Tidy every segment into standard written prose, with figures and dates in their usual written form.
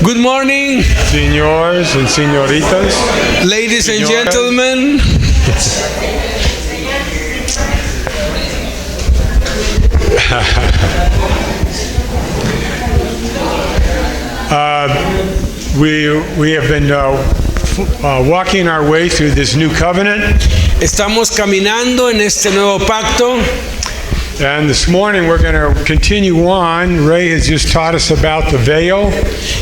Good morning, Señores and señoritas. ladies and Señoras. gentlemen. We have been walking our way through this new covenant, Estamos caminando en este nuevo pacto and this morning we're going to continue on. Ray has just taught us about the veil,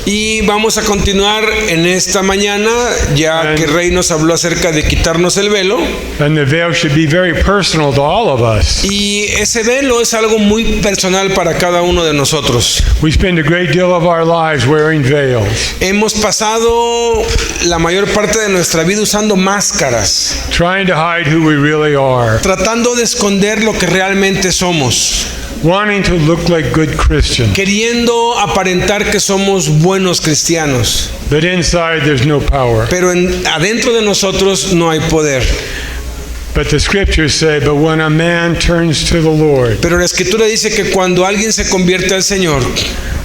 y vamos a continuar en esta mañana, ya que Rey nos habló acerca de quitarnos el velo. and the veil should be very personal to all of us. Y ese velo es algo muy personal para cada uno de nosotros. We spend a great deal of our lives wearing veils, Hemos pasado la mayor parte de nuestra vida usando máscaras, trying to hide who we really are, tratando de esconder lo que realmente somos, wanting to look like good Christians. queriendo aparentar que somos buenos cristianos, But inside there's no power. pero adentro de nosotros no hay poder. But the scriptures say, but when a man turns to the Lord, Pero la Escritura dice que cuando alguien se convierte al Señor,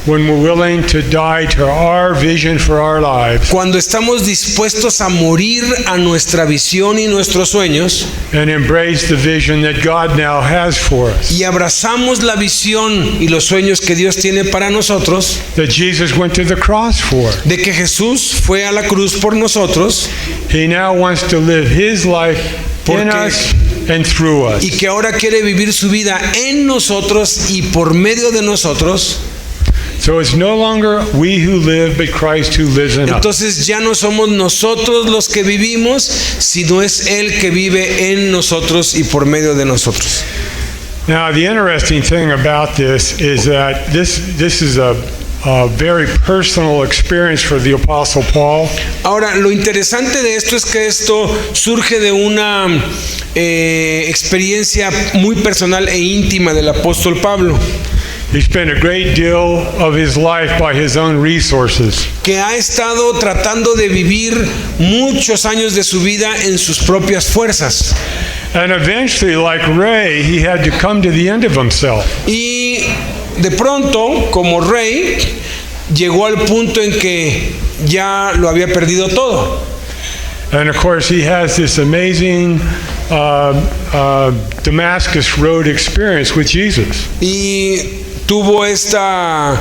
when we're willing to die to our vision for our lives cuando estamos dispuestos a morir a nuestra visión y nuestros sueños, and embrace the vision that God now has for us, y abrazamos la visión y los sueños que Dios tiene para nosotros, that Jesus went to the cross for, de que Jesús fue a la cruz por nosotros, He now wants to live His life in Porque- us and through us. y que ahora quiere vivir su vida en nosotros y por medio de nosotros. So it's no longer we who live, but Christ who lives in us. Entonces ya no somos nosotros los que vivimos, sino es Él que vive en nosotros y por medio de nosotros. Now, the interesting thing about this is that this is a very personal experience for the Apostle Paul. Ahora, lo interesante de esto es que esto surge de una experiencia muy personal e íntima del apóstol Pablo, He spent a great deal of his life by his own resources. que ha estado tratando de vivir muchos años de su vida en sus propias fuerzas. And eventually, like Ray, he had to come to the end of himself. Y de pronto, como rey, llegó al punto en que ya lo había perdido todo. And of course, he has this amazing Damascus Road experience with Jesus. Y tuvo esta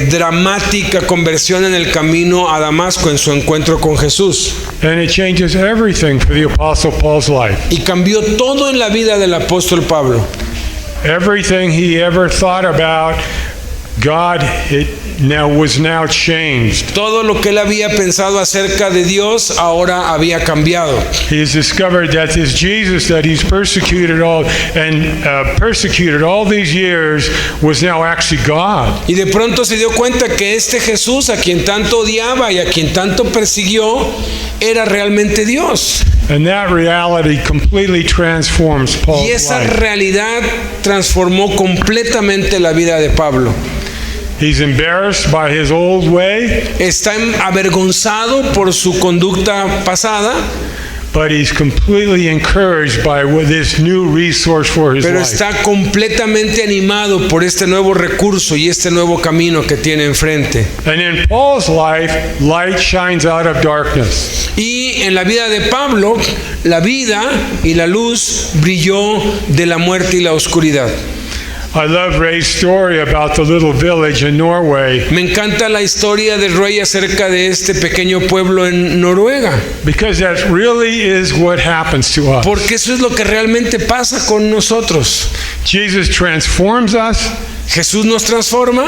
dramática conversión en el camino a Damasco en su encuentro con Jesús. And it changes everything for the Apostle Paul's life. Y cambió todo en la vida del apóstol Pablo. Everything he ever thought about God was now changed. Todo lo que él había pensado acerca de Dios ahora había cambiado. He has discovered that this Jesus that he's persecuted all these years was now actually God. Y de pronto se dio cuenta que este Jesús, a quien tanto odiaba y a quien tanto persiguió, era realmente Dios. And that reality completely transforms Y Paul's esa life. realidad transformó completamente la vida de Pablo. He's embarrassed by his old way, Está avergonzado por su conducta pasada, but he's completely encouraged by this new resource for his pero life. está completamente animado por este nuevo recurso y este nuevo camino que tiene enfrente. And in Paul's life, light shines out of darkness. Y en la vida de Pablo, la vida y la luz brilló de la muerte y la oscuridad. I love Ray's story about the little village in Norway, Me encanta la historia del rey acerca de este pequeño pueblo en Noruega, because that really is what happens to us. porque eso es lo que realmente pasa con nosotros. Jesus transforms us, Jesús nos transforma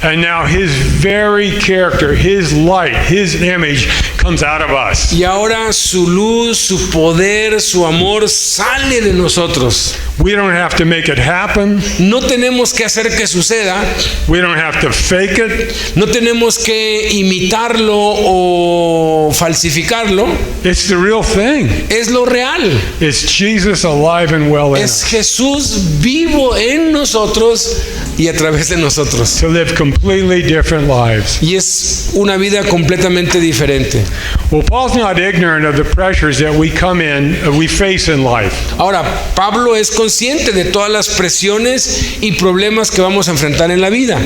and now his very character, his light, his image comes out of us. y ahora su luz, su poder, su amor sale de nosotros. We don't have to make it happen. No tenemos que hacer que suceda, We don't have to fake it. no tenemos que imitarlo o falsificarlo. It's the real thing. Es lo real. It's Jesus alive and well in Es us. Jesús vivo en nosotros y a través de nosotros. To live completely different lives. Y es una vida completamente diferente. Well, Paul's not ignorant of the pressures that we face in life. Ahora, Pablo es consciente de todas las presiones y problemas que vamos a enfrentar en la vida.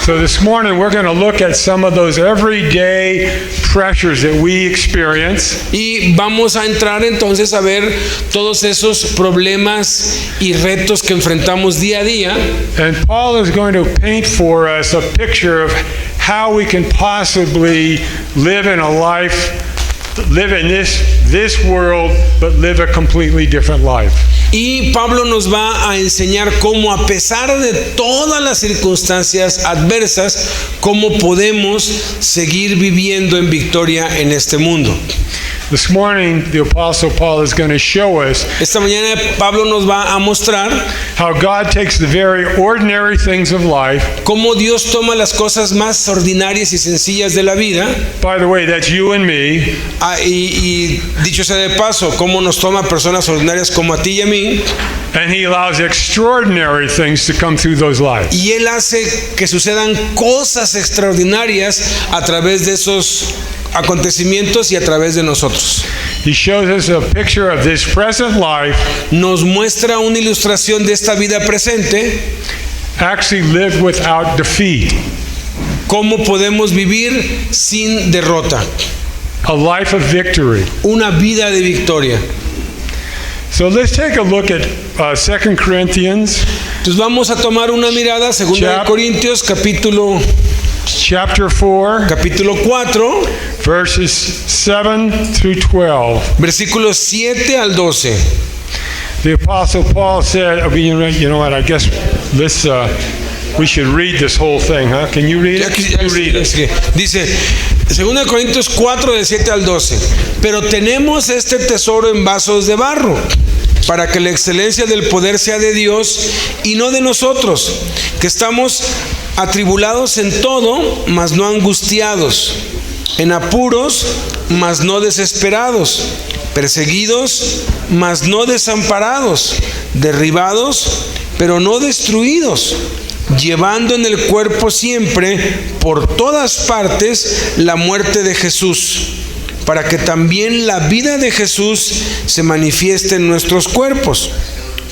So this morning we're going to look at some of those everyday pressures that we experience. Y vamos a entrar entonces a ver todos esos problemas y retos que enfrentamos día a día. And Paul is going to paint for us a picture of how we can possibly live in a life, live in this world, but live a completely different life. Y Pablo nos va a enseñar cómo, a pesar de todas las circunstancias adversas, cómo podemos seguir viviendo en victoria en este mundo. This morning, the Apostle Paul is going to show us Esta mañana Pablo nos va a mostrar how God takes the very ordinary things of life. cómo Dios toma las cosas más ordinarias y sencillas de la vida. By the way, that's you and me. Y dicho sea de paso, cómo nos toma personas ordinarias como a ti y a mí. And he allows extraordinary things to come through those lives. Y Él hace que sucedan cosas extraordinarias a través de esos acontecimientos y a través de nosotros. He shows us a picture of this present life Nos muestra una ilustración de esta vida presente, actually lived without defeat. cómo podemos vivir sin derrota, A life of victory. una vida de victoria. So let's take a look at 2 Corinthians Entonces vamos a tomar una mirada, 2 Corintios chapter 4, capítulo 4, verses 7 through 12. versículos 7 al 12. The Apostle Paul said, you know what, I guess we should read this whole thing, huh? Can you read it? You read it. Dice, 2 Corintios 4, de 7 al 12. Pero tenemos este tesoro en vasos de barro, para que la excelencia del poder sea de Dios y no de nosotros, que estamos atribulados en todo, mas no angustiados, en apuros, mas no desesperados, perseguidos, mas no desamparados, derribados, pero no destruidos, llevando en el cuerpo siempre, por todas partes, la muerte de Jesús, para que también la vida de Jesús se manifieste en nuestros cuerpos.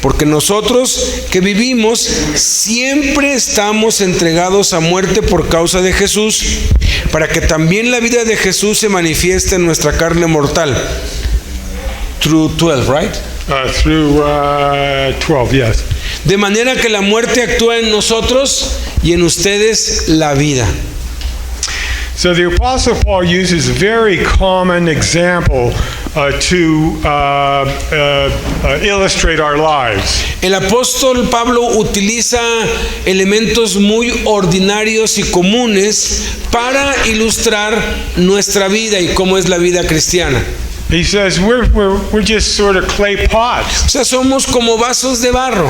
Porque nosotros que vivimos siempre estamos entregados a muerte por causa de Jesús, para que también la vida de Jesús se manifieste en nuestra carne mortal. Through 12, right? Through 12, yes. De manera que la muerte actúa en nosotros y en ustedes la vida. So the Apostle Paul uses a very common example to illustrate our lives. El apóstol Pablo utiliza elementos muy ordinarios y comunes para ilustrar nuestra vida y cómo es la vida cristiana. He says we're just sort of clay pots. O sea, somos como vasos de barro.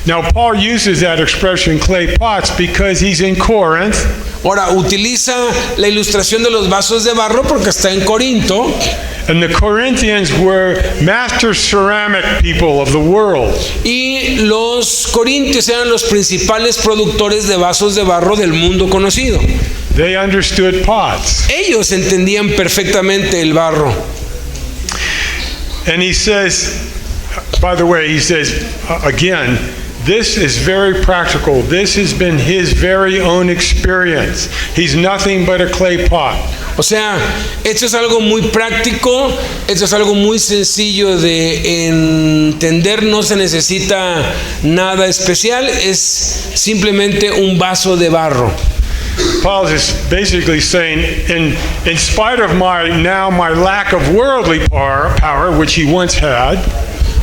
Now Paul uses that expression clay pots because he's in Corinth. Ahora, utiliza la ilustración de los vasos de barro porque está en Corinto. And the Corinthians were master ceramic people of the world. Y los corintios eran los principales productores de vasos de barro del mundo conocido. They understood pots. Ellos entendían perfectamente el barro. And he says, by the way, he says, again, this is very practical. This has been his very own experience. He's nothing but a clay pot. O sea, esto es algo muy práctico, esto es algo muy sencillo de entender, no se necesita nada especial, es simplemente un vaso de barro. Paul is basically saying, in spite of my lack of worldly power, which he once had,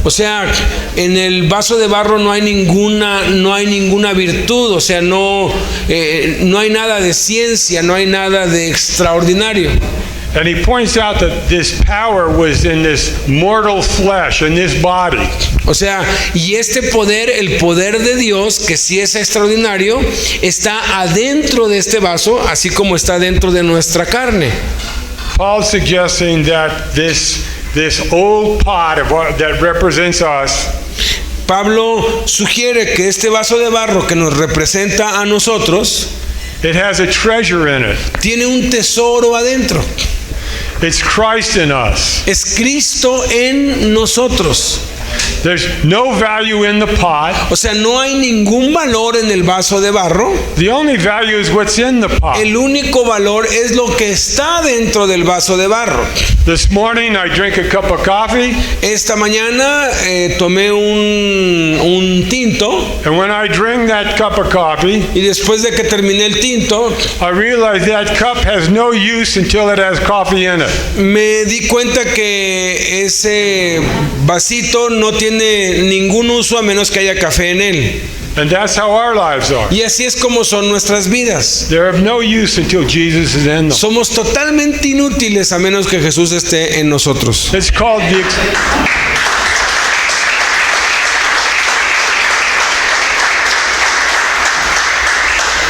o sea, en el vaso de barro no hay ninguna virtud, o sea, no hay nada de ciencia, no hay nada de extraordinario. And he points out that this power was in this mortal flesh, in this body. O sea, y este poder, el poder de Dios, que sí es extraordinario, está adentro de este vaso, así como está dentro de nuestra carne. Paul's suggesting that this old pot that represents us, Pablo sugiere que este vaso de barro que nos representa a nosotros, it has a treasure in it. tiene un tesoro adentro. It's Christ in us. Es Cristo en nosotros. There's no value in the pot. O sea, no hay ningún valor en el vaso de barro. The only value is what's in the pot. El único valor es lo que está dentro del vaso de barro. This morning I drank a cup of coffee, Esta mañana tomé un tinto and when I drank that cup of coffee, y después de que terminé el tinto, I realized that cup has no use until it has coffee in it. me di cuenta que ese vasito no tiene ningún uso a menos que haya café en él. And that's how our lives are. Y así es como son nuestras vidas. They're of no use until Jesus is in them. Somos totalmente inútiles a menos que Jesús esté en nosotros. It's called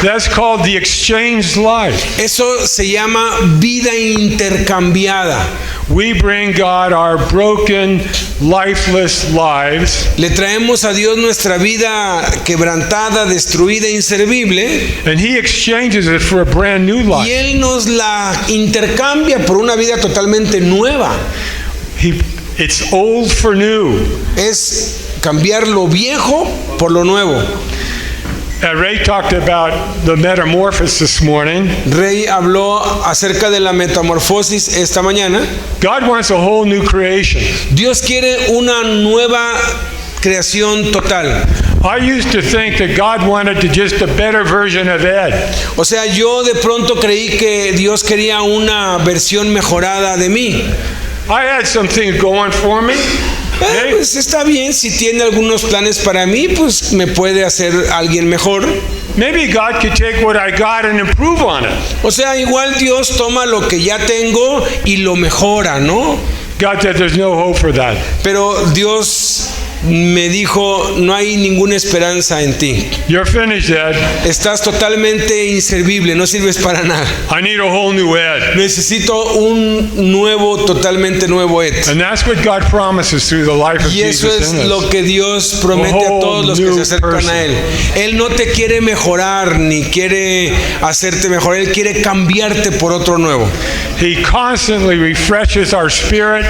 That's called the exchanged life. Eso se llama vida intercambiada. We bring God our broken, lifeless lives, Le traemos a Dios nuestra vida quebrantada, destruida, inservible, and He exchanges it for a brand new y life. Él nos la intercambia por una vida totalmente nueva. It's old for new. Es cambiar lo viejo por lo nuevo. Ray talked about the metamorphosis this morning. Rey habló acerca de la metamorfosis esta mañana. God wants a whole new creation. Dios quiere una nueva creación total. I used to think that God wanted to just a better version of Ed. O sea, yo de pronto creí que Dios quería una versión mejorada de mí. I had some things going for me. Pues está bien, si tiene algunos planes para mí, pues me puede hacer alguien mejor. Maybe God could take what I got and improve on it. O sea, igual Dios toma lo que ya tengo y lo mejora, ¿no? God said there's no hope for that. Pero Dios me dijo, no hay ninguna esperanza en ti. You're finished, Ed. Estás totalmente inservible, no sirves para nada. I need a whole new Ed. Necesito un nuevo, totalmente nuevo Ed. And that's what God promises through the life of Y eso Jesus es in lo us. que Dios promete a todos los que se acercan a Él. Él no te quiere mejorar ni quiere hacerte mejor, Él quiere cambiarte por otro nuevo. He constantly refreshes our spirit.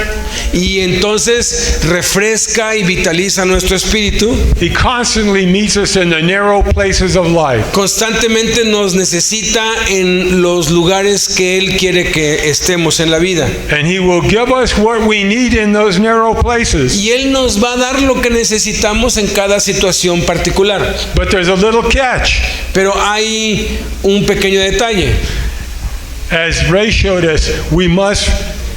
Y entonces refresca y vitaliza nuestro espíritu. He constantly meets us in the narrow places of life. Constantemente nos necesita en los lugares que Él quiere que estemos en la vida. And He will give us what we need in those narrow places. Y Él nos va a dar lo que necesitamos en cada situación particular. But there's a little catch. Pero hay un pequeño detalle. As Ray showed us, we must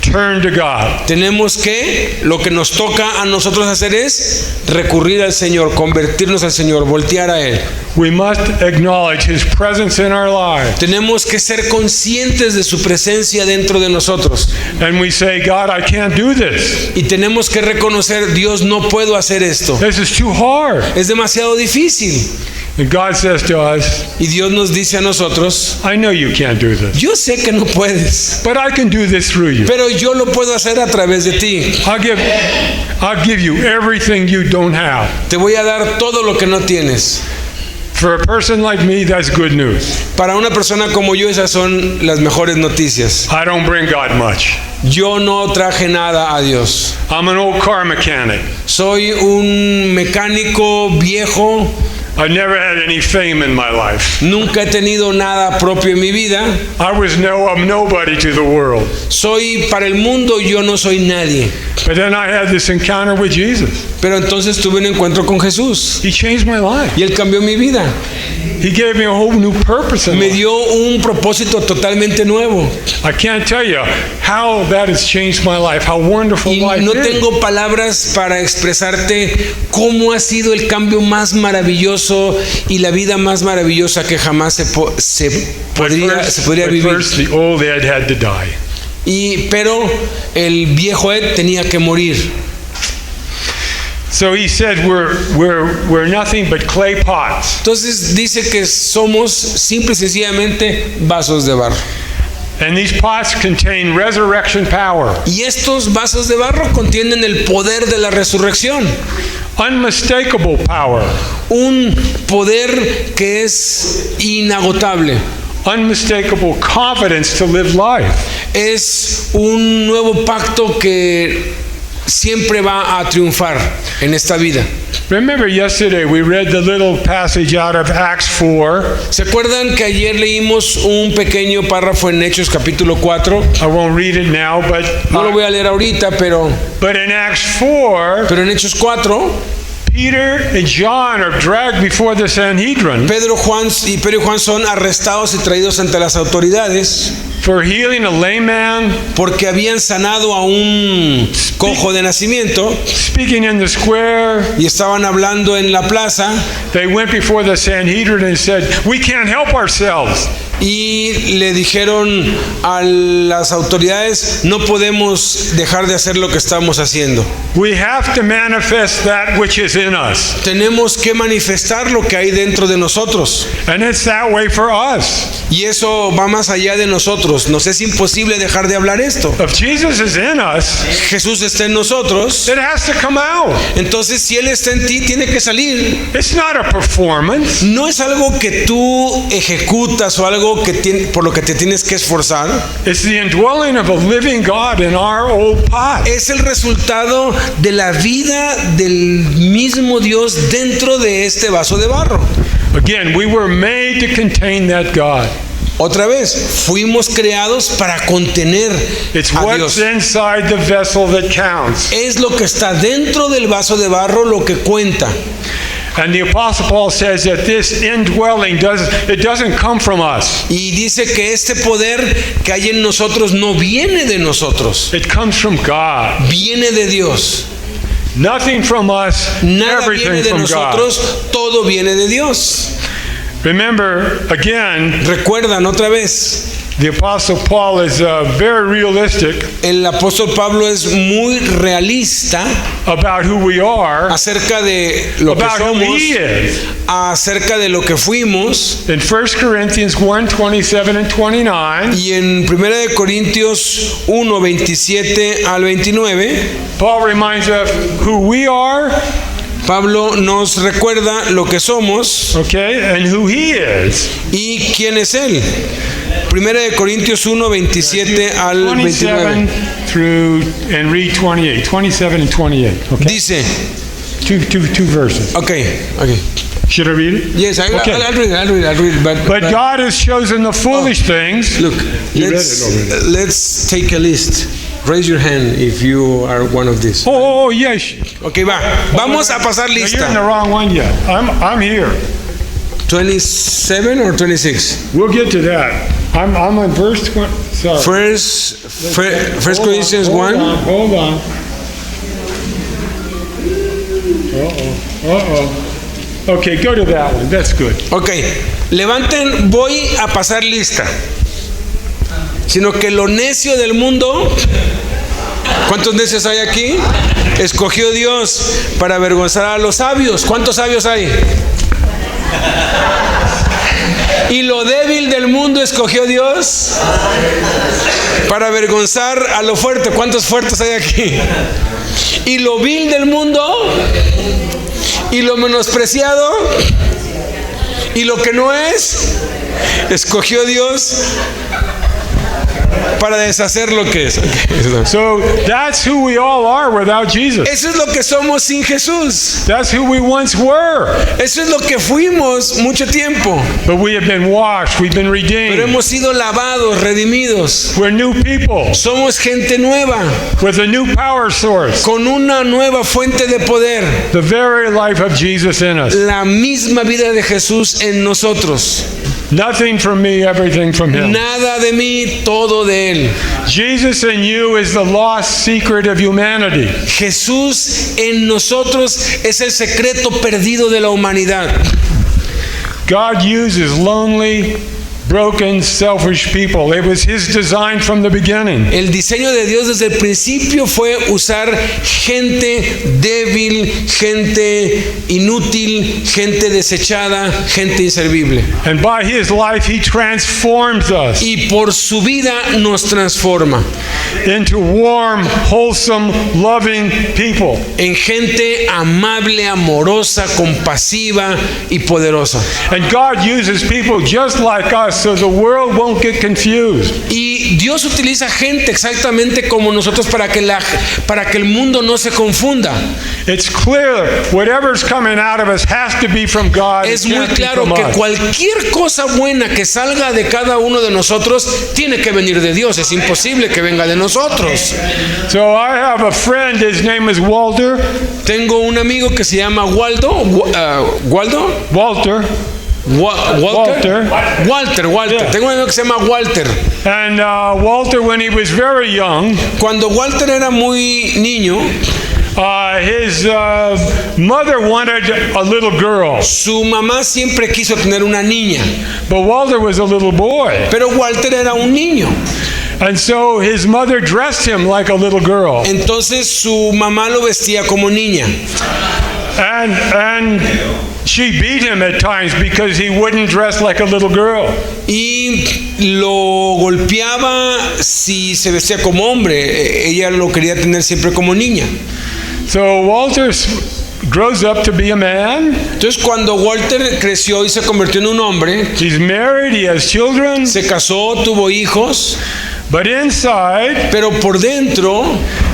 turn to God. Tenemos que, lo que nos toca a nosotros hacer es recurrir al Señor, convertirnos al Señor, voltear a Él. We must acknowledge His presence in our lives. Tenemos que ser conscientes de su presencia dentro de nosotros. And we say, God, I can't do this. Y tenemos que reconocer, Dios, no puedo hacer esto. This is too hard. Es demasiado difícil. And God says to us, Y Dios nos dice a nosotros, I know you can't do this, yo sé que no puedes, but I can do this through you. pero yo lo puedo hacer a través de ti. I'll give you everything you don't have. Te voy a dar todo lo que no tienes. For a person like me, that's good news. Para una persona como yo, esas son las mejores noticias. I don't bring God much. Yo no traje nada a Dios. I'm an old car mechanic. Soy un mecánico viejo. I've never had any fame in my life. Nunca he tenido nada propio en mi vida. I'm nobody to the world. Soy para el mundo, yo no soy nadie. But then I had this encounter with Jesus. Pero entonces tuve un encuentro con Jesús He changed my life. y Él cambió mi vida. He gave me a whole new purpose in Me life. dio un propósito totalmente nuevo. I can't tell you how that has changed my life, how wonderful Y life no is. tengo palabras para expresarte cómo ha sido el cambio más maravilloso y la vida más maravillosa que jamás se podría But vivir. first, the old Ed had to die. Pero el viejo Ed tenía que morir. So he said we're nothing but clay pots. Entonces dice que somos simple y sencillamente vasos de barro. And these pots contain resurrection power. Y estos vasos de barro contienen el poder de la resurrección. Unmistakable power. Un poder que es inagotable. unmistakable confidence to live life. Es un nuevo pacto que siempre va a triunfar en esta vida. Remember yesterday we read the little passage out of Acts 4. ¿Se acuerdan que ayer leímos un pequeño párrafo en Hechos capítulo 4? I won't read it now, but No lo voy a leer ahorita, pero in Acts 4, en Hechos 4, Peter and John are dragged before the Sanhedrin Pedro y Juan son arrestados y traídos ante las autoridades for healing a lame man, porque habían sanado a un cojo de nacimiento speaking in the square. y estaban hablando en la plaza. They went before the Sanhedrin and said, "We can't help ourselves." Y le dijeron a las autoridades, no podemos dejar de hacer lo que estamos haciendo. We have to manifest that which is in us. Tenemos que manifestar lo que hay dentro de nosotros. And it's that way for us. Y eso va más allá de nosotros. Nos es imposible dejar de hablar esto. If Jesus is in us, Jesús está en nosotros. it has to come out. Entonces, si Él está en ti, tiene que salir. It's not a performance. No es algo que tú ejecutas o algo que por lo que te tienes que esforzar. It's the indwelling of a living God in our old pot. Es el resultado de la vida del mismo Dios dentro de este vaso de barro. Again, we were made to contain that God. Otra vez, fuimos creados para contener It's a what's Dios. inside the vessel that counts. Es lo que está dentro del vaso de barro lo que cuenta. And the Apostle Paul says that this indwelling doesn't come from us. Y dice que este poder que hay en nosotros no viene de nosotros, It comes from God. viene de Dios. Nothing from us, Nada viene everything de from God. nosotros, todo viene de Dios. Remember, again, Recuerdan otra vez, the Apostle Paul is very realistic el apóstol Pablo es muy realista about who we are, acerca de lo que about who somos, he is. acerca de lo que fuimos. In 1 Corinthians 1, 27 and 29, Y en 1 de Corintios 1, 27 al 29, Paul reminds us who we are, Pablo nos recuerda lo que somos okay, and who he is. y quién es Él. 1 de Corintios 1, 27 al 27 29. through, and read 28. 27 and 28, okay? Dice, Two verses. okay. Should I read it? Yes, I'll read it. But God has chosen the foolish things. Look, You read it already. let's take a list. Raise your hand if you are one of these. Oh, yes. Okay, vamos a pasar No, you're in the lista. wrong one yet. I'm here. 27 or 26? We'll get to that. I'm on verse 20. Sorry. First Hold Corinthians on, 1. Hold on. Okay, go to that one. That's good. Ok, levanten, voy a pasar lista. Sino que lo necio del mundo, ¿cuántos necios hay aquí? Escogió Dios para avergonzar a los sabios. ¿Cuántos sabios hay? Y lo débil del mundo escogió Dios para avergonzar a lo fuerte. ¿Cuántos fuertes hay aquí? Y lo vil del mundo y lo menospreciado y lo que no es, escogió Dios para deshacer lo que es. So that's who we all are without Jesus. Eso es lo que somos sin Jesús. That's who we once were. Eso es lo que fuimos mucho tiempo. But we have been washed. We've been Pero redeemed. hemos sido lavados, redimidos. We're new people Somos gente nueva, with a new power source. con una nueva fuente de poder. The very life of Jesus in us. La misma vida de Jesús en nosotros. Nothing from me, everything from him. Nada de mí, todo de Él. Jesus in you is the lost secret of humanity. Jesús en nosotros es el secreto perdido de la humanidad. God uses lonely, broken, selfish people. It was his design from the beginning. El diseño de Dios desde el principio fue usar gente débil, gente inútil, gente desechada, gente inservible. And by his life, he transforms us Y por su vida nos transforma into warm, wholesome, loving people. en gente amable, amorosa, compasiva y poderosa. And God uses people just like us us so the world won't get confused. Y Dios utiliza gente exactamente como nosotros para que el mundo no se confunda. It's clear whatever's coming out of us has to be from God. Es It muy can't be claro from que us. cualquier cosa buena que salga de cada uno de nosotros tiene que venir de Dios. Es imposible que venga de nosotros. So I have a friend, his name is Walter. Tengo un amigo que se llama Walter. Walter. Yeah. Tengo un amigo que se llama Walter. And Walter, when he was very young, Cuando Walter era muy niño, his mother wanted a little girl, su mamá siempre quiso tener una niña, but Walter was a little boy. pero Walter era un niño. And so his mother dressed him like a little girl. Entonces su mamá lo vestía como niña. And she beat him at times because he wouldn't dress like a little girl. Y lo golpeaba si se vestía como hombre. Ella lo quería tener siempre como niña. So Walter grows up to be a man. Entonces cuando Walter creció y se convirtió en un hombre, He's married, he has children, se casó, tuvo hijos, but inside, pero por dentro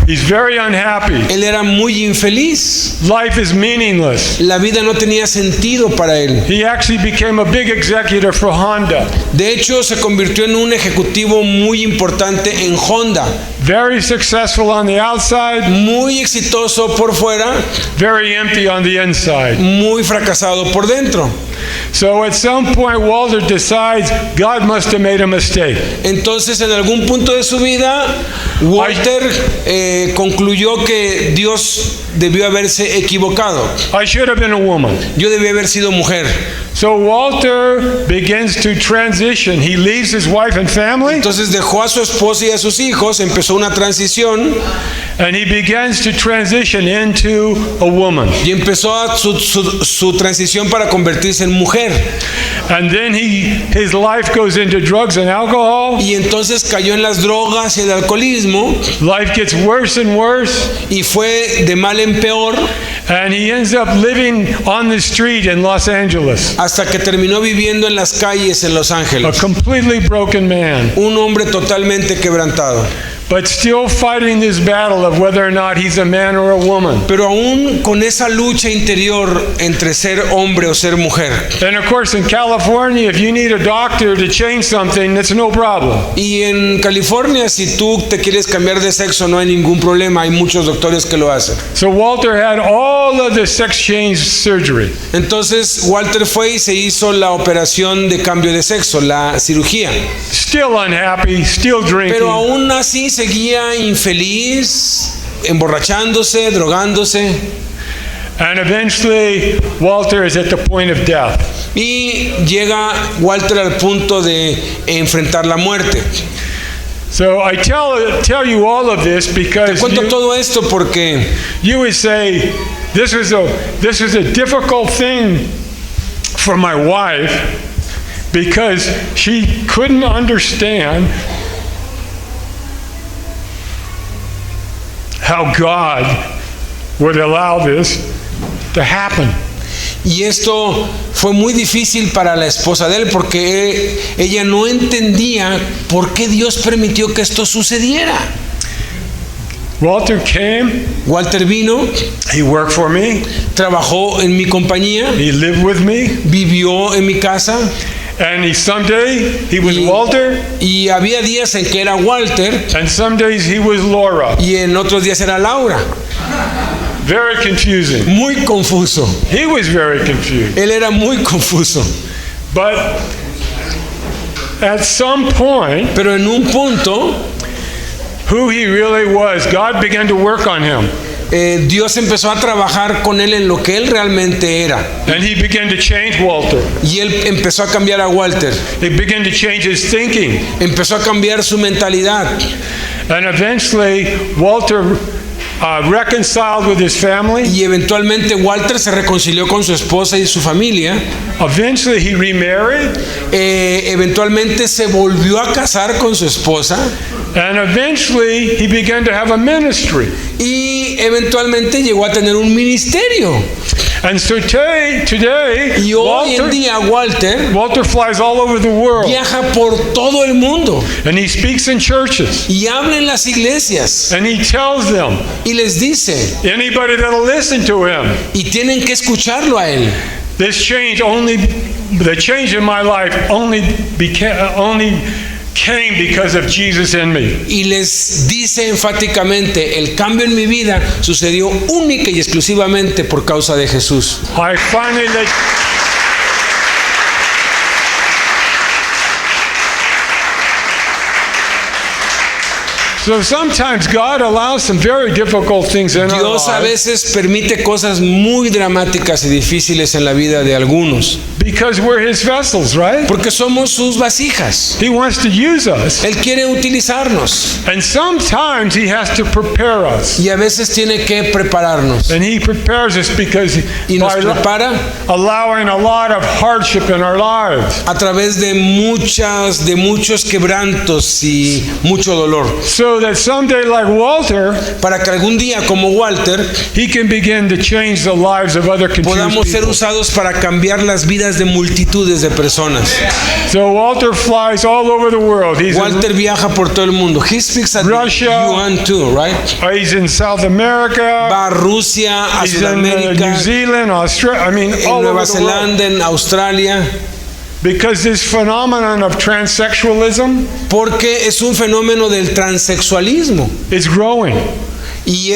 he's very unhappy. él era muy infeliz. Life is meaningless. La vida no tenía sentido para él. He actually became a big executive for Honda. De hecho, se convirtió en un ejecutivo muy importante en Honda. Very successful on the outside, Muy exitoso por fuera, very empty on the inside. muy fracasado por dentro. So at some point, Walter decides God must have made a mistake. Entonces, en algún punto de su vida, Walter concluyó que Dios debió haberse equivocado. I should have been a woman. Yo debí haber sido mujer. So Walter begins to transition. He leaves his wife and family, Entonces dejó a su esposa y a sus hijos, empezó una transición and he begins to transition into a woman. y empezó su transición para convertirse en mujer. And then his life goes into drugs and alcohol. Y entonces cayó en las drogas y el alcoholismo Life gets worse and worse, y fue de mal en peor and he ends up living on the street in Los Angeles. hasta que terminó viviendo en las calles en Los A Ángeles. completely broken man, Un hombre totalmente quebrantado. but still fighting this battle of whether or not he's a man or a woman. Pero aún con esa lucha interior entre ser hombre o ser mujer. And of course, in California, if you need a doctor to change something, it's no problem. Y en California, si tú te quieres cambiar de sexo, no hay ningún problema. Hay muchos doctores que lo hacen. So Walter had all of the sex change surgery. Entonces Walter fue y se hizo la operación de cambio de sexo, la cirugía. Still unhappy, still drinking. Pero aún así seguía infeliz, emborrachándose, drogándose. And eventually, Walter is at the point of death. Y llega Walter al punto de enfrentar la muerte. So I tell you all of this because Te cuento todo esto porque you would say, this was a difficult thing for my wife because she couldn't understand how God would allow this to happen. y esto fue muy difícil para la esposa de él porque ella no entendía por qué Dios permitió que esto sucediera. Walter came, Walter vino, he worked for me, trabajó en mi compañía, he lived with me, vivió en mi casa and someday he was Walter, y había días en que era Walter and some days he was Laura. y en otros días era Laura. Very confusing. Muy confuso. He was very confused. Él era muy confuso. But at some point, Pero en un punto, who he really was, God began to work on him. Dios empezó a trabajar con él en lo que él realmente era. And he began to change Walter. Y él empezó a cambiar a Walter. He began to change his thinking. Empezó a cambiar su mentalidad. And eventually, Walter reconciled with his family. Y eventualmente Walter se reconcilió con su esposa y su familia. Eventually, he remarried. Eventualmente se volvió a casar con su esposa. And eventually, he began to have a ministry. Y eventualmente llegó a tener un ministerio. And so today Y hoy en día Walter flies all over the world. viaja por todo el mundo And he speaks in churches. y habla en las iglesias And he tells them, y les dice, anybody that'll listen to him, y tienen que escucharlo a él. the change in my life only came because of Jesus in me. Y les dice enfáticamente, el cambio en mi vida sucedió única y exclusivamente por causa de Jesús. I finally So sometimes God allows some very difficult things in our Dios a lives veces permite cosas muy dramáticas y difíciles en la vida de algunos, because we're His vessels, right? porque somos sus vasijas. He wants to use us. Él quiere utilizarnos And sometimes He has to prepare us. y a veces tiene que prepararnos. And He prepares us because Y nos by prepara allowing a lot of hardship in our lives. a través de muchos quebrantos y mucho dolor, So that someday, like Walter, para que algún día, como Walter, he can begin to change the lives of other confused podamos ser people. usados para cambiar las vidas de multitudes de personas. So Walter flies all over the world. Walter viaja por todo el mundo. He speaks at Russia. the UN too, right? He's in South America. Va a Rusia, a He's in Sudamérica, New Zealand, Australia. I mean, en all Nueva over the world. Zelanda, en Australia, Because this phenomenon of transsexualism porque es un fenómeno del transexualismo is growing. y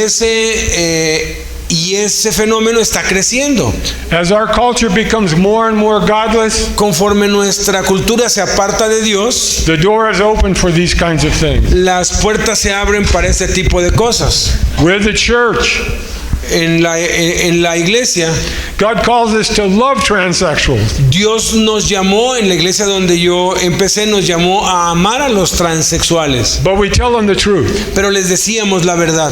ese fenómeno está creciendo. As our culture becomes more and more godless, Conforme nuestra cultura se aparta de Dios, the door is open for these kinds of things. las puertas se abren para este tipo de cosas. With the church, En la iglesia, God calls us to love transsexuals. Dios nos llamó, en la iglesia donde yo empecé, nos llamó a amar a los transexuales, But we tell them the truth. pero les decíamos la verdad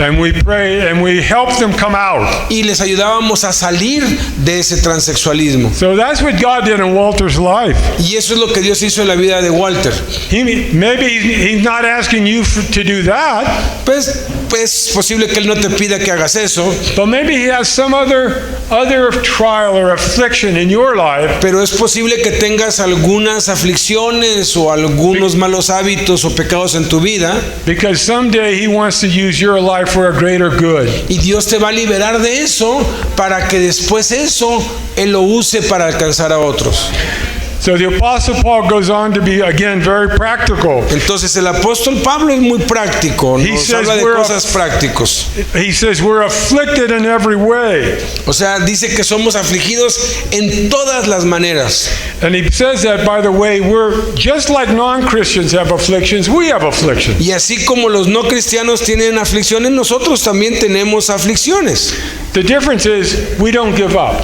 And we pray and we help them come out. y les ayudábamos a salir de ese transexualismo. So that's what God did in Walter's life. Y eso es lo que Dios hizo en la vida de Walter. Maybe he's not asking you to do that, Pues es posible que Él no te pida que hagas eso, but maybe he has some other trial or affliction in your life pero es posible que tengas algunas aflicciones o algunos malos hábitos o pecados en tu vida, because someday he wants to use your life for a greater good. y Dios te va a liberar de eso para que después eso Él lo use para alcanzar a otros. So the Apostle Paul goes on to be, again, very practical. Entonces el apóstol Pablo es muy práctico, nos says habla de we're cosas prácticos. He says we're afflicted in every way. O sea, dice que somos afligidos en todas las maneras. And he says that, by the way, we're just like non-Christians have afflictions, we have afflictions. Y así como los no cristianos tienen aflicciones, nosotros también tenemos aflicciones. The difference is we don't give up.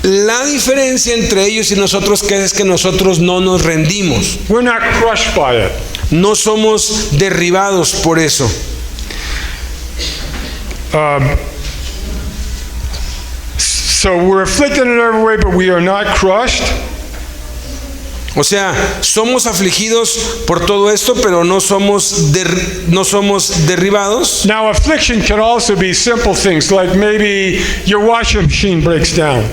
La diferencia entre ellos y nosotros es que nosotros no nos rendimos. We're not crushed by it. No somos derribados por eso. So we're afflicted in every way, but we are not crushed. O sea, somos afligidos por todo esto, pero no somos derribados. Now, affliction can also be simple things, like maybe your washing machine breaks down.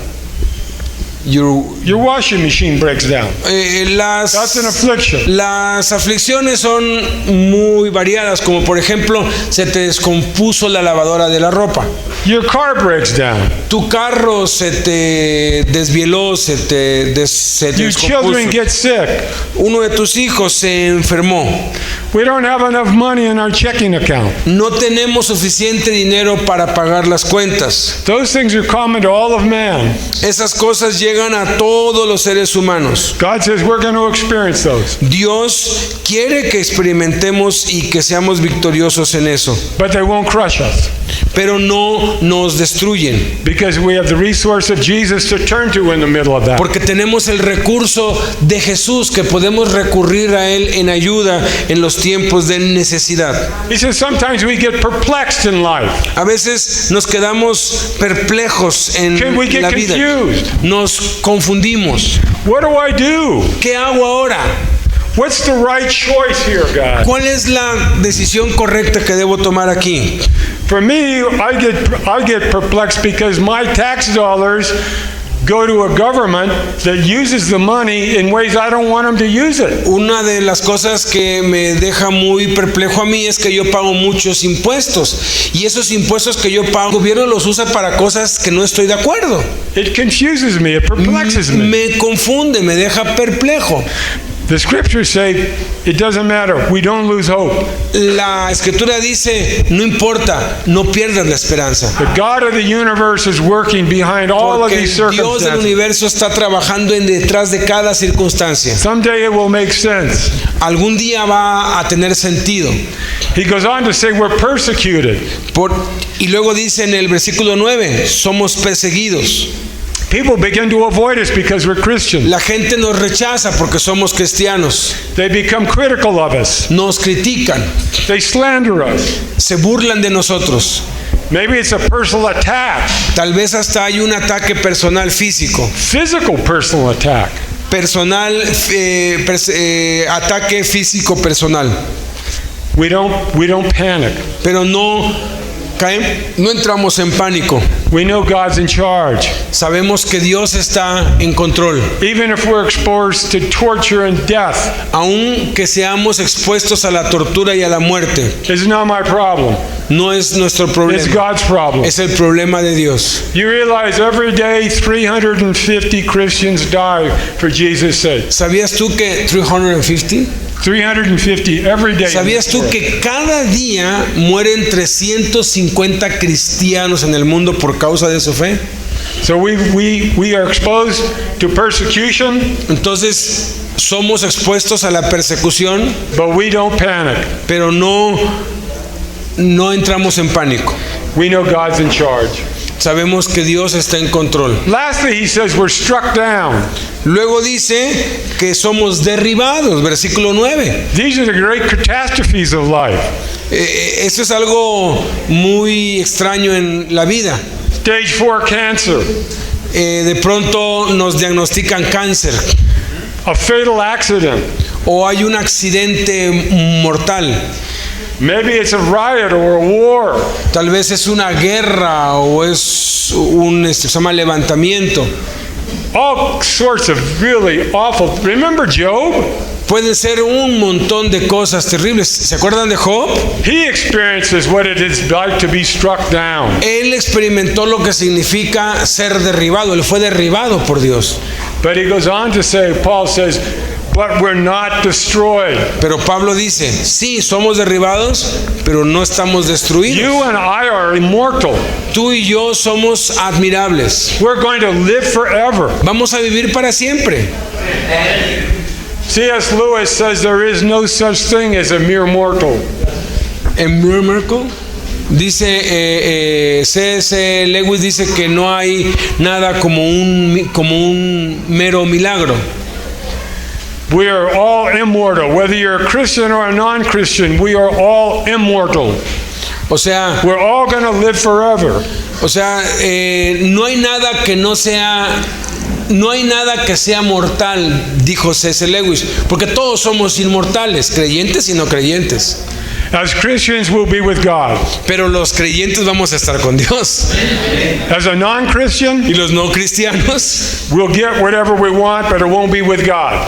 Your washing machine breaks down. That's an affliction. Las aflicciones son muy variadas, como por ejemplo, se te descompuso la lavadora de la ropa. Your car breaks down. Tu carro se te desvieló, se te Your children descompuso. get sick. Uno de tus hijos se enfermó. We don't have enough money in our checking account. No tenemos suficiente dinero para pagar las cuentas. Those things are common to all of man. Esas cosas llegan a todos los seres humanos. God says we're going to experience those. Dios quiere que experimentemos y que seamos victoriosos en eso, But they won't crush us, pero no nos destruyen, because we have the resource of Jesus to turn to in the middle of that. porque tenemos el recurso de Jesús que podemos recurrir a Él en ayuda en los tiempos de necesidad. He says sometimes we get perplexed in life. A veces nos quedamos perplejos en Can we get la vida, confused? nos confundimos. What do I do? ¿Qué hago ahora? What's the right choice here, God? ¿Cuál es la decisión correcta que debo tomar aquí? For me, I get perplexed because my tax dollars go to a government that uses the money in ways I don't want them to use it. Una de las cosas que me deja muy perplejo a mí es que yo pago muchos impuestos y esos impuestos que yo pago, el gobierno los usa para cosas que no estoy de acuerdo. It confuses me, it perplexes me. Me confunde, me deja perplejo. The scriptures say it doesn't matter, we don't lose hope. La escritura dice, no importa, no pierdas la esperanza. The God of the universe is working behind all of Porque these Dios del circumstances. universo está trabajando detrás de cada circunstancia. Someday it will make sense. Algún día va a tener sentido. He goes on to say we're persecuted. Y luego dice en el versículo 9, somos perseguidos. People begin to avoid us because we're Christians. La gente nos rechaza porque somos cristianos. They become critical of us. Nos critican, They slander us. se burlan de nosotros. Maybe it's a personal attack, Tal vez hasta hay un ataque personal físico. physical personal attack. Ataque físico personal. We don't panic. Pero no entramos en pánico. We know God's in charge. Sabemos que Dios está en control. Even if we're exposed to torture and death, Aun que seamos expuestos a la tortura y a la muerte, it's not my problem. no es nuestro It's problema. God's problem. Es el problema de Dios. You realize every day 350 Christians die for Jesus' sake. ¿Sabías tú que 350? 350 every day. ¿Sabías tú que cada día mueren 350 cristianos en el mundo por causa de su fe? So we are exposed to persecution, Entonces somos expuestos a la persecución, but we don't panic. pero no entramos en pánico. We know God's in charge. Sabemos que Dios está en control. Lastly, he says we're struck down. Luego dice que somos derribados, versículo 9. These are the great catastrophes of life. Eso es algo muy extraño en la vida. Stage 4 cancer, De pronto nos diagnostican cáncer a fatal accident. o hay un accidente mortal. Maybe it's a riot or a war. Tal vez es una guerra o es se llama levantamiento. All sorts of really awful. Remember Job? Pueden ser un montón de cosas terribles. ¿Se acuerdan de Job? He experiences what it is like to be struck down. Él experimentó lo que significa ser derribado. Él fue derribado por Dios. But he goes on to say, Paul says, but we're not destroyed. Pero Pablo dice, sí, somos derribados, pero no estamos destruidos. You and I are immortal. Tú y yo somos admirables. We're going to live forever. Vamos a vivir para siempre. C.S. Lewis says there is no such thing as a mere mortal. En Miracle dice, C.S. Lewis dice que no hay nada como un mero milagro. We are all immortal. Whether you're a Christian or a non-Christian, we are all immortal. O sea, We're all going to live forever. no hay nada que no sea, no hay nada que sea mortal, dijo C.S. Lewis, porque todos somos inmortales, creyentes y no creyentes. As Christians, we'll be with God. Pero los creyentes vamos a estar con Dios. As a non-Christian, Y los no cristianos we'll get whatever we want, but it won't be with God.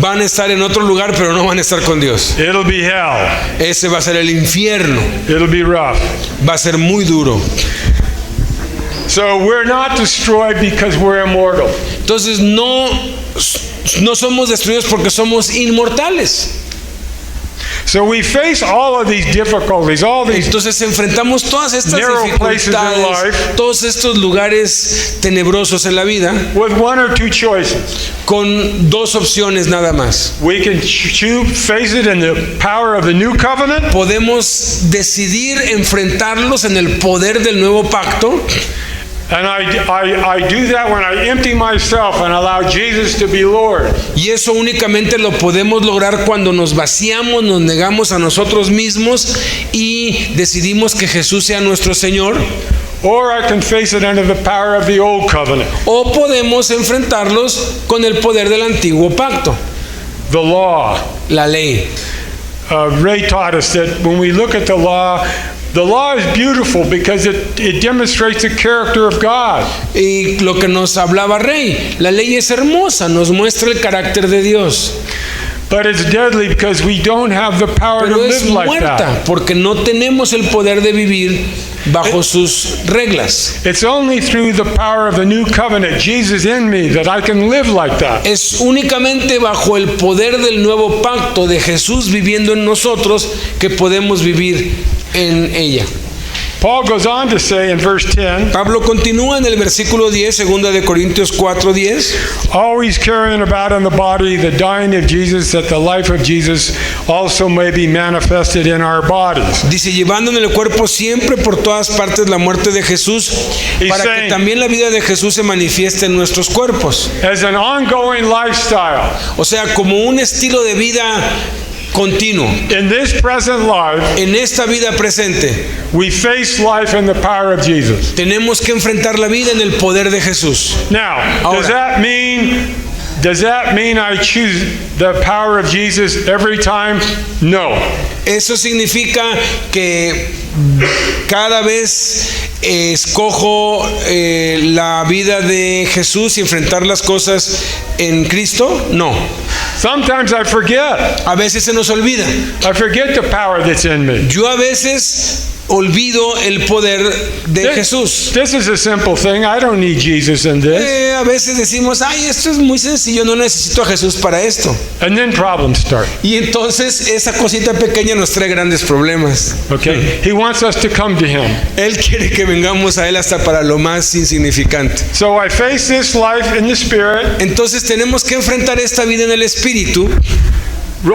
van a estar en otro lugar, pero no van a estar con Dios. It'll be hell. Ese va a ser el infierno. It'll be rough. Va a ser muy duro. So we're not destroyed because we're immortal. Entonces no somos destruidos porque somos inmortales. So we face all of these difficulties, all these Entonces enfrentamos todas estas narrow places in dificultades, life todos estos lugares tenebrosos en la vida, with one or two choices. con dos opciones nada más. We can face it in the power of the new covenant, Podemos decidir enfrentarlos en el poder del nuevo pacto. and I do that when I empty myself and allow Jesus to be Lord. Y eso únicamente lo podemos lograr cuando nos vaciamos, nos negamos a nosotros mismos y decidimos que Jesús sea nuestro Señor. Or I can face it under the power of the old covenant, O podemos enfrentarlos con el poder del antiguo pacto, the law. la ley. Ray taught us that when we look at the law, The law is beautiful because it demonstrates the character of God. Y lo que nos hablaba Rey, la ley es hermosa, nos muestra el carácter de Dios. But it's deadly because we don't have the power to Pero es live like muerta that. porque no tenemos el poder de vivir bajo sus reglas. It's only through the power of the new covenant, Jesus in me, that I can live like that. Es únicamente bajo el poder del nuevo pacto de Jesús viviendo en nosotros que podemos vivir en ella. Paul goes on to say in verse 10, Pablo continúa en el versículo 10, segunda de Corintios 4:10. always carrying about in the body the dying of Jesus, that the life of Jesus also may be manifested in our bodies. Dice, llevando en el cuerpo siempre por todas partes la muerte de Jesús, para que también la vida de Jesús se manifieste en nuestros cuerpos. As an ongoing lifestyle, O sea, como un estilo de vida continuo. in this present life, En esta vida presente we face life in the power of Jesus. tenemos que enfrentar la vida en el poder de Jesús. Now, does that mean I choose the power of Jesus every time? No. Eso significa que cada vez escojo la vida de Jesús y enfrentar las cosas en Cristo. No. Sometimes I forget. A veces se nos olvida. I forget the power that's in me. Yo a veces olvido el poder de Jesús. This is a simple thing. I don't need Jesus in this. A veces decimos, ay, esto es muy sencillo, no necesito a Jesús para esto. And then problems start. Y entonces esa cosita pequeña nos trae grandes problemas. Okay? He wants us to come to Him. Él quiere que vengamos a Él hasta para lo más insignificante. So I face this life in the Spirit, Entonces tenemos que enfrentar esta vida en el Espíritu,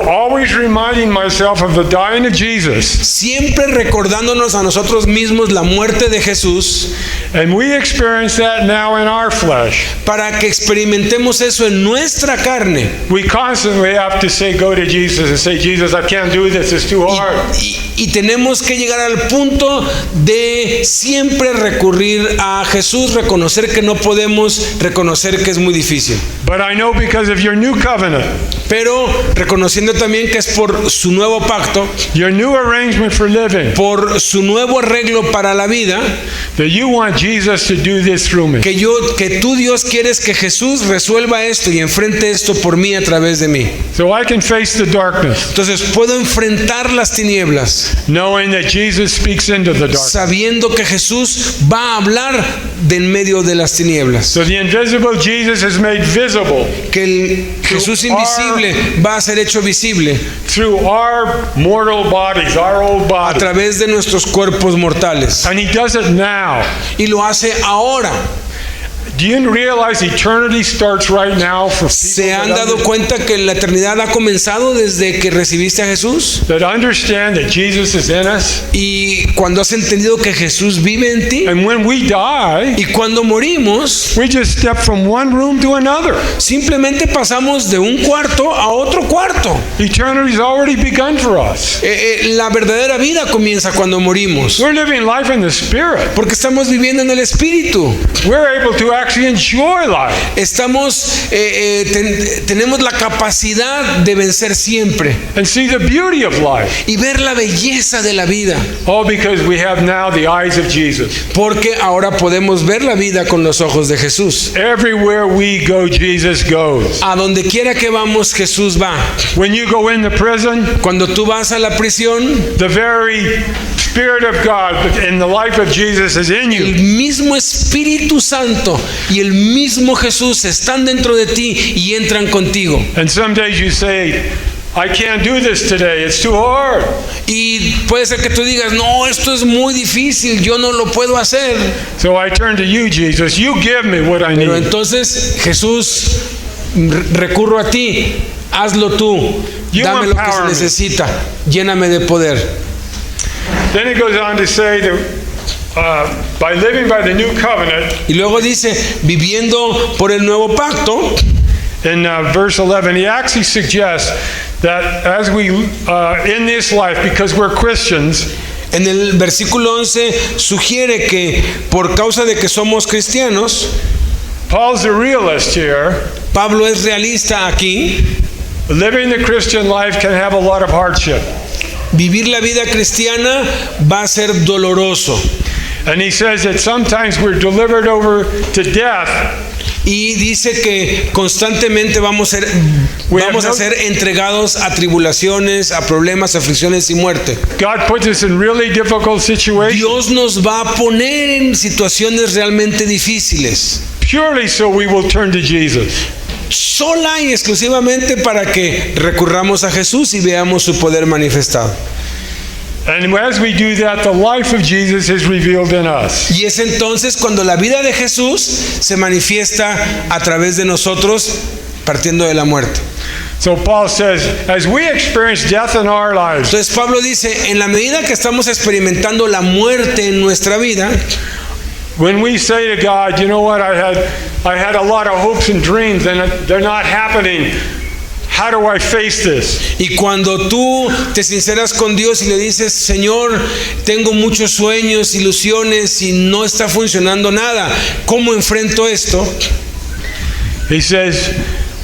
always reminding myself of the dying of Jesus. siempre recordándonos a nosotros mismos la muerte de Jesús, And we experience that now in our flesh. para que experimentemos eso en nuestra carne. We constantly have to say, go to Jesus and say, Jesus, I can't do this. It's too hard. Y tenemos que llegar al punto de siempre recurrir a Jesús, reconocer que no podemos, reconocer que es muy difícil. But I know because of your new covenant, Pero reconociendo también que es por su nuevo pacto, your new arrangement for living, por su nuevo arreglo para la vida, that you want Jesus to do this through me. que tú, Dios, quieres que Jesús resuelva esto y enfrente esto por mí a través de mí. So I can face the darkness, Entonces puedo enfrentar las tinieblas, knowing that Jesus speaks into the darkness. sabiendo que Jesús va a hablar de en medio de las tinieblas. So the invisible Jesus is made visible Que el Jesús invisible va a ser hecho visible through our mortal bodies, our old a bodies. través de nuestros cuerpos mortales. And He does it now. Y lo hace ahora. Do you realize eternity starts right now for ¿Se people han dado cuenta que la eternidad ha comenzado desde que recibiste a Jesús? that understand that Jesus is in us? Y cuando has entendido que Jesús vive en ti, And when we die, y cuando morimos, we just step from one room to another. simplemente pasamos de un cuarto a otro cuarto. Eternity's already begun for us. La verdadera vida comienza cuando morimos, We're living life in the Spirit. porque estamos viviendo en el Espíritu. We're able to actually enjoy life. Tenemos la capacidad de vencer siempre And see the beauty of life. y ver la belleza de la vida, All because we have now the eyes of Jesus. porque ahora podemos ver la vida con los ojos de Jesús. Everywhere we go, Jesus goes. A donde quiera que vamos, Jesús va. When you go into prison, Cuando tú vas a la prisión, the very Spirit of God in the life of Jesus is in el you. mismo Espíritu Santo y el mismo Jesús están dentro de ti y entran contigo. And some days you say, I can't do this today. It's too hard. Y puede ser que tú digas, no, esto es muy difícil, yo no lo puedo hacer. So I turn to you, Jesus. You give me what I Pero need. entonces, Jesús, recurro a ti, hazlo tú, You dame lo que se empower me. necesita, lléname de poder. Then it goes on to say that by living by the new covenant, Y luego dice, viviendo por el nuevo pacto, in verse 11, he actually suggests that as we, in this life, because we're Christians, en el versículo 11 sugiere que por causa de que somos cristianos, Paul's a realist here. Pablo es realista aquí, Living the Christian life can have a lot of hardship. Vivir la vida cristiana va a ser doloroso. And he says that sometimes we're delivered over to death. Y dice que constantemente vamos a ser entregados a tribulaciones, a problemas, aflicciones y muerte. God puts us in really difficult situations. Dios nos va a poner en situaciones realmente difíciles. Purely so we will turn to Jesus. Sola y exclusivamente para que recurramos a Jesús y veamos su poder manifestado. And as we do that, the life of Jesus is revealed in us. Y es entonces cuando la vida de Jesús se manifiesta a través de nosotros, partiendo de la muerte. So Paul says, as we experience death in our lives, Entonces Pablo dice, en la medida que estamos experimentando la muerte en nuestra vida, when we say to God, you know what, I had a lot of hopes and dreams and they're not happening. How do I face this? y cuando tú te sinceras con Dios y le dices, Señor, tengo muchos sueños, ilusiones y no está funcionando nada, ¿cómo enfrento esto? He says,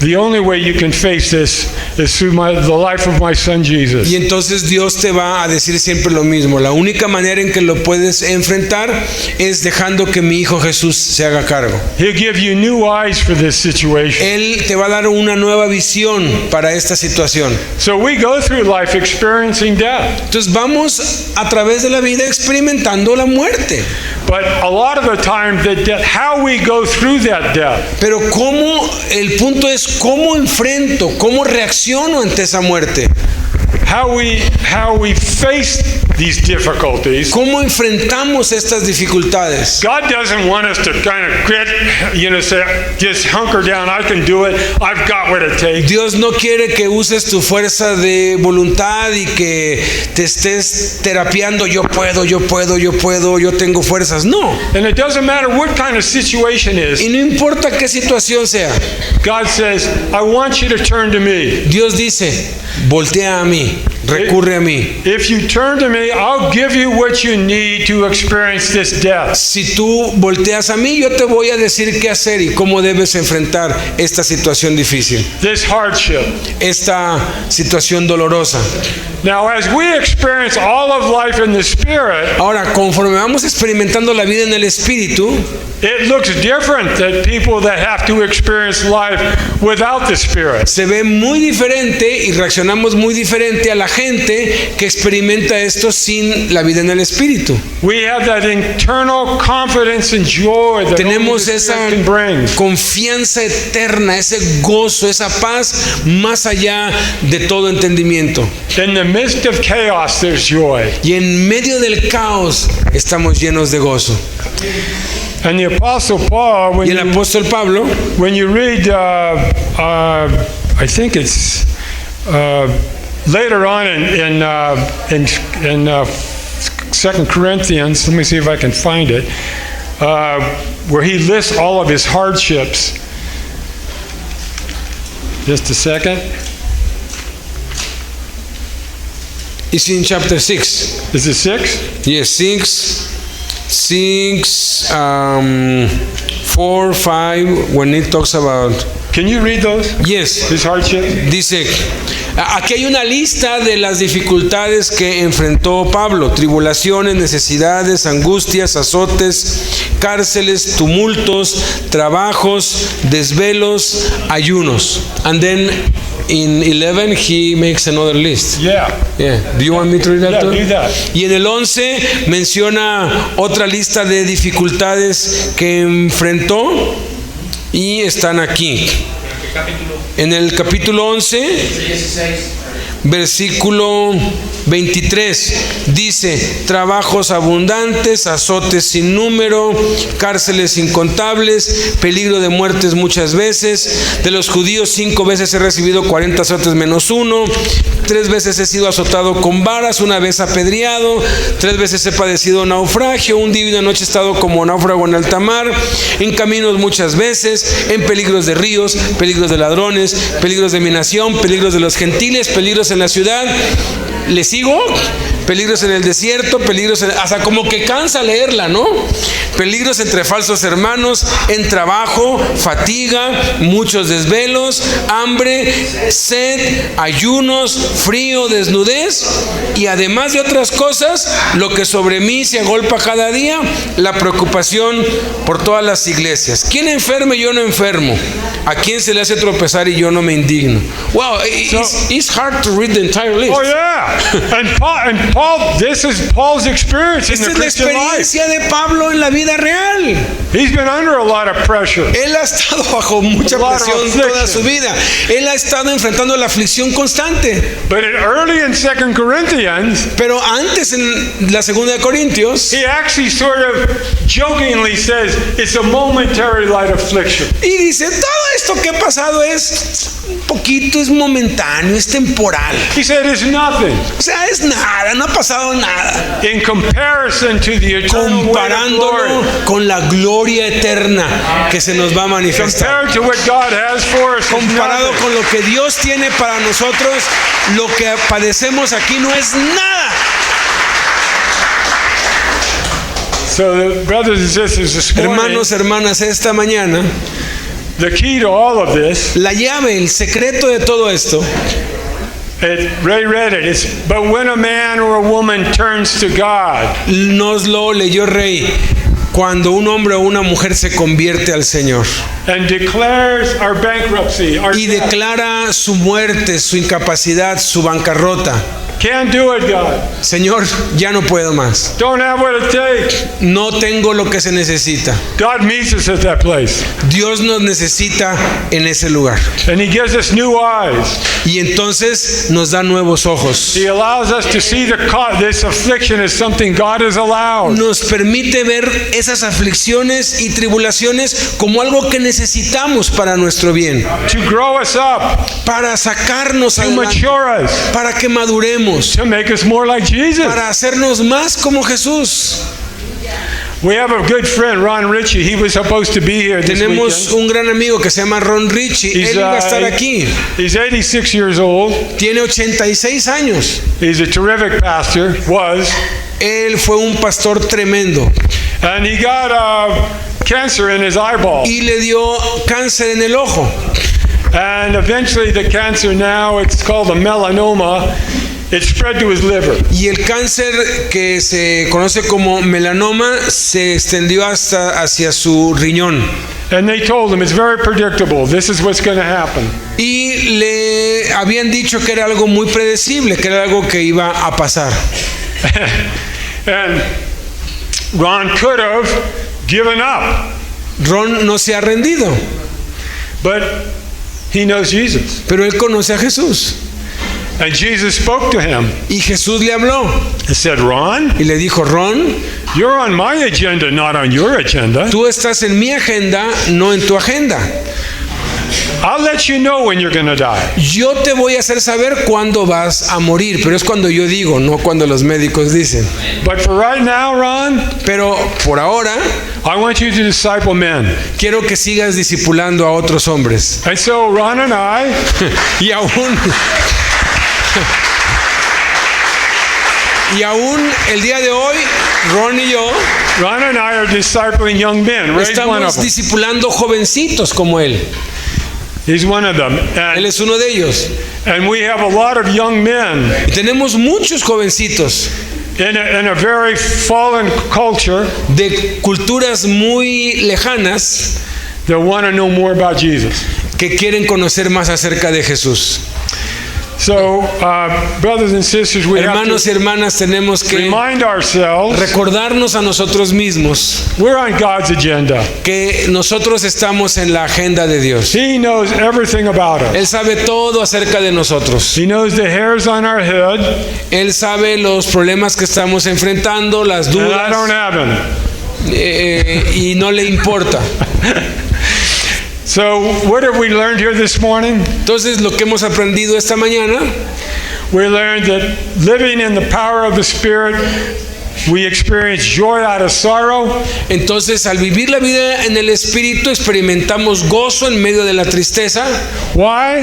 the only way you can face this is through the life of my son Jesus. Y entonces Dios te va a decir siempre lo mismo. La única manera en que lo puedes enfrentar es dejando que mi hijo Jesús se haga cargo. He'll give you new eyes for this situation. Él te va a dar una nueva visión para esta situación. So we go through life experiencing death. Entonces vamos a través de la vida experimentando la muerte. But a lot of the time, how we go through that death, Pero el punto es cómo enfrento, cómo reacciono ante esa muerte. how we face these difficulties. ¿Cómo enfrentamos estas dificultades? God doesn't want us to kind of quit, say, just hunker down, I can do it, I've got what it takes. Dios no quiere que uses tu fuerza de voluntad y que te estés terapiando, yo tengo fuerzas. No. And it doesn't matter what kind of situation is. Y no importa qué situación sea. God says, I want you to turn to me. Dios dice, voltea a mí, recurre a mí. If you turn to me, I'll give you what you need to experience this death. Si tú volteas a mí, yo te voy a decir qué hacer y cómo debes enfrentar esta situación difícil, This hardship. esta situación dolorosa. Now, as we experience all of life in the Spirit, Ahora, conforme vamos experimentando la vida en el Espíritu, it looks different than people that have to experience life without the Spirit. se ve muy diferente y reaccionamos muy diferente a la gente que experimenta esto sin la vida en el Espíritu. We have that internal confidence and joy that only the Tenemos esa Spirit can bring. confianza eterna, ese gozo, esa paz más allá de todo entendimiento. In the midst of chaos, there's joy. Y en medio del caos estamos llenos de gozo. And the Apostle Paul, Y el apóstol Pablo, when you read, I think it's later on in 2 Corinthians, let me see if I can find it, where he lists all of his hardships. Just a second. it's in chapter 6. Is it 6? Yes, 4, 5, when it talks about... Can you read those? Yes, His hardships? dice, aquí hay una lista de las dificultades que enfrentó Pablo: tribulaciones, necesidades, angustias, azotes, cárceles, tumultos, trabajos, desvelos, ayunos. And then in 11 he makes another list. Yeah. Yeah. Do you want me to read that Yeah, too? do that. Y en el 11 menciona otra lista de dificultades que enfrentó y están aquí. En el capítulo 11, versículo 23, dice: trabajos abundantes, azotes sin número, cárceles incontables, peligro de muertes muchas veces. De los judíos 5 veces he recibido 40 azotes menos 1. 3 veces he sido azotado con varas, 1 vez apedreado, 3 veces he padecido naufragio, un día y una noche he estado como náufrago en alta mar, en caminos muchas veces, en peligros de ríos, peligros de ladrones, peligros de mi nación, peligros de los gentiles, peligros en la ciudad. ¿Le sigo? peligros en el desierto, hasta como que cansa leerla, ¿no? Peligros entre falsos hermanos, en trabajo, fatiga, muchos desvelos, hambre, sed, ayunos, frío, desnudez y además de otras cosas, lo que sobre mí se agolpa cada día, la preocupación por todas las iglesias. ¿Quién enferma y yo no enfermo? ¿A quién se le hace tropezar y yo no me indigno? Wow, it's hard to read the entire list. Oh yeah, and Paul, this is Paul's experience in Esta the es la Christian life. experiencia de Pablo en la vida real. He's been under a lot of pressure. Él ha estado bajo mucha presión toda su vida. Él ha estado enfrentando la aflicción constante. But early in 2 Corinthians, Pero antes en la segunda de Corintios, he actually sort of jokingly says it's a momentary light affliction. y dice, todo esto que ha pasado es un poquito, es momentáneo, es temporal. He said it's nothing O sea, es nada, no ha pasado nada. in comparison to the eternal weight of Comparándolo glory. con la gloria eterna que se nos va a manifestar. Compared to what God has for us, it's Comparado nothing. con lo que Dios tiene para nosotros, lo que padecemos aquí no es nada. So, the brothers and sisters, this morning, Hermanos, hermanas, esta mañana, the key to all of this, la llave, el secreto de todo esto, Ray read it. It's but when a man or a woman turns to God, nos lo leyó Rey, cuando un hombre o una mujer se convierte al Señor and declares our bankruptcy, our y debt. declara su muerte, su incapacidad, su bancarrota. Can't do it, God. Señor, ya no puedo más. Don't have what it takes. No tengo lo que se necesita. God meets us at that place, Dios nos necesita en ese lugar. and He gives us new eyes. Y entonces nos da nuevos ojos. He allows us to see this affliction as something God has allowed. Nos permite ver esas aflicciones y tribulaciones como algo que necesitamos para nuestro bien, To grow us up, para sacarnos to adelante, mature us, para que maduremos, to make us more like Jesus. para hacernos más como Jesús. We have a good friend, Ron Ritchie. He was supposed to be here this Tenemos weekend. un gran amigo que se llama Ron Ritchie. Él iba a estar aquí. He's 86 years old. Tiene 86 años. He's a terrific pastor, was. Él fue un pastor tremendo And he got cancer in his eyeball. y le dio cáncer en el ojo. And eventually the cancer now, it's called a melanoma, it spread to his liver. Y el cáncer que se conoce como melanoma se extendió hasta hacia su riñón. And they told him, it's very predictable. This is what's going to happen. Y le habían dicho que era algo muy predecible, que era algo que iba a pasar. And Ron could have given up, Ron no se ha rendido, but he knows Jesus. pero él conoce a Jesús. And Jesus spoke to him Y Jesús le habló and said, Ron, y le dijo, Ron, you're on my agenda, not on your agenda. tú estás en mi agenda, no en tu agenda. I'll let you know when you're going to die. Yo te voy a hacer saber cuándo vas a morir, pero es cuando yo digo, no cuando los médicos dicen. But for right now, Ron, Pero por ahora, I want you to disciple men. quiero que sigas discipulando a otros hombres. And so Ron and I, Y aún el día de hoy, Ron y yo are discipling young men. Ray's one of estamos them. discipulando jovencitos como él. He's one of them. Él es uno de ellos. And we have a lot of young men Y tenemos muchos jovencitos in a very fallen culture de culturas muy lejanas that want to know more about Jesus. que quieren conocer más acerca de Jesús. So, brothers and sisters, we have Hermanos to y hermanas, tenemos que remind ourselves recordarnos a nosotros mismos we're on God's agenda. que nosotros estamos en la agenda de Dios. He knows everything about us. Él sabe todo acerca de nosotros. He knows the hairs on our head, Él sabe los problemas que estamos enfrentando, las and I don't dudas, have any. y no le importa. So, what have we learned here this morning? Entonces, lo que hemos aprendido esta mañana, We learned that living in the power of the Spirit, we experience joy out of sorrow. entonces al vivir la vida en el Espíritu experimentamos gozo en medio de la tristeza. Why?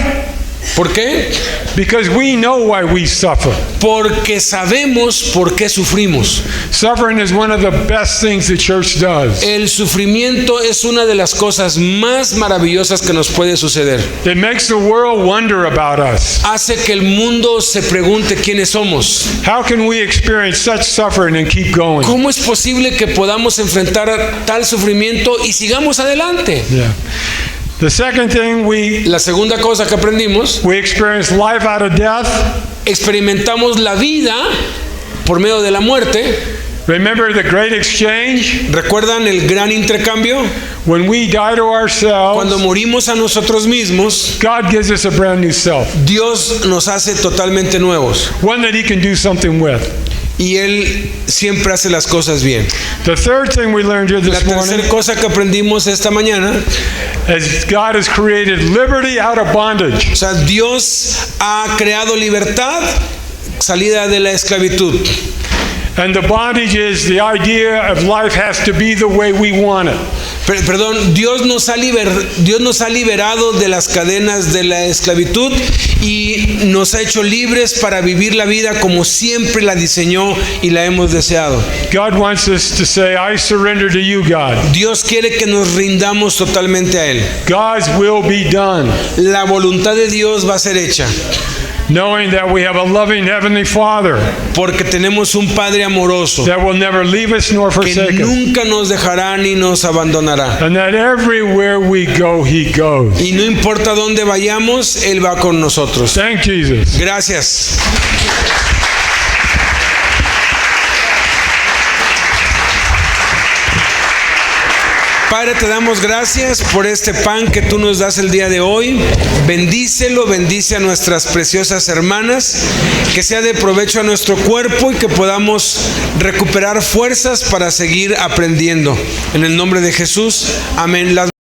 ¿Por qué? Because we know why we suffer. Porque sabemos por qué sufrimos. Suffering is one of the best things the church does. El sufrimiento es una de las cosas más maravillosas que nos puede suceder. It makes the world wonder about us. Hace que el mundo se pregunte quiénes somos. How can we experience such suffering and keep going? ¿Cómo es posible que podamos enfrentar tal sufrimiento y sigamos adelante? Yeah. The second thing La segunda cosa que aprendimos, we experience life out of death. experimentamos la vida por medio de la muerte. Remember the great exchange? ¿Recuerdan el gran intercambio? When we die to Cuando ourselves, morimos a nosotros mismos, God gives us a brand new self, Dios nos hace totalmente nuevos one that He can do something with. y Él siempre hace las cosas bien. The third thing we learned here La this morning tercera cosa que aprendimos esta mañana, is God has created liberty out of bondage. o sea, Dios ha creado libertad, salida de la esclavitud. And the bondage is the idea of life has to be the way we want it. Perdón, Dios nos ha liberado de las cadenas de la esclavitud y nos ha hecho libres para vivir la vida como siempre la diseñó y la hemos deseado. God wants us to say, I surrender to you, God. Dios quiere que nos rindamos totalmente a Él. God's will be done. La voluntad de Dios va a ser hecha, Knowing that we have a loving Heavenly Father porque tenemos un Padre amoroso that will never leave us nor que forsake us. nunca nos dejará ni nos abandonará. And that everywhere we go, He goes. Y no importa dónde vayamos, Él va con nosotros. Thank Jesus. Gracias. Padre, te damos gracias por este pan que tú nos das el día de hoy. Bendícelo, bendice a nuestras preciosas hermanas, que sea de provecho a nuestro cuerpo y que podamos recuperar fuerzas para seguir aprendiendo. En el nombre de Jesús, amén.